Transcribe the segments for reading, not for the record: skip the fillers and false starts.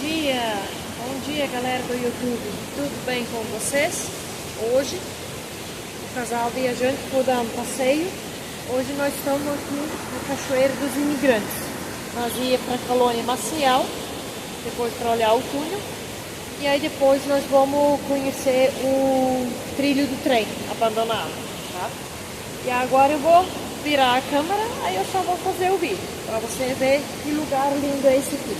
Bom dia galera do YouTube, tudo bem com vocês? Hoje, o casal viajante for dar um passeio. Hoje nós estamos aqui na Cachoeira dos Imigrantes. Nós ia para a Colônia Maciel, depois para olhar o túnel. E aí depois nós vamos conhecer o trilho do trem abandonado, tá? E agora eu vou virar a câmera, aí eu só vou fazer o vídeo, para você ver que lugar lindo é esse aqui.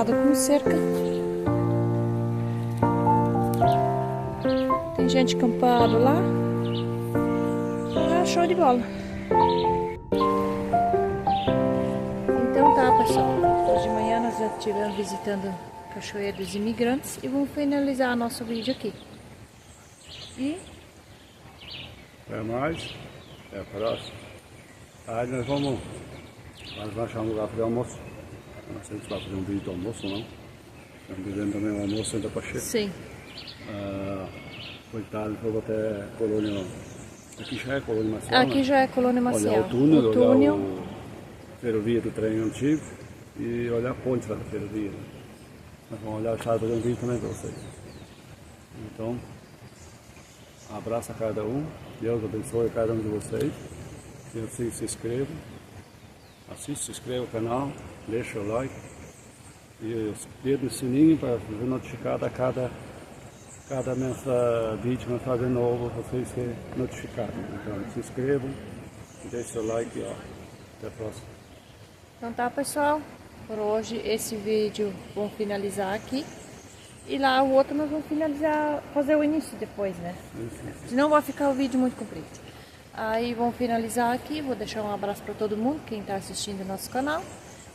cercado com cerca. Tem gente acampado lá. Ah, show de bola. Então tá, pessoal. Hoje de manhã nós já estivemos visitando a Cachoeira dos Imigrantes e vamos finalizar nosso vídeo aqui. E... até mais. Até a próxima. Aí nós vamos achar um lugar para fazer almoço. Não sei se vai fazer um vídeo do almoço ou não. Estamos vivendo também o almoço ainda para chegar. sim. Coitado, foi até Colônia. Aqui já é Colônia Maciel. Aqui, né? Já é Colônia Maciel. Olhar o túnel, olhar a ferrovia do trem antigo e olhar a ponte da ferrovia. Nós vamos olhar a chave fazer um vídeo também para vocês. Então, abraço a cada um. Deus abençoe a cada um de vocês. E assim se inscrevam. Assista, se inscreva no canal, deixa o like e dedo no sininho para ser notificado a cada vídeo que nós fazemos novo, vocês serem notificados. Então se inscrevam, deixe seu like e ó, até a próxima. Então tá, pessoal, por hoje esse vídeo vamos finalizar aqui. E lá o outro nós vamos finalizar, fazer o início depois, né? Isso. Senão vai ficar o vídeo muito comprido. Aí vamos finalizar aqui, vou deixar um abraço para todo mundo, quem está assistindo o nosso canal.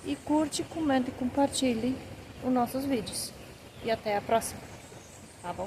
E curte, comente e compartilhe os nossos vídeos. E até a próxima. Tá bom?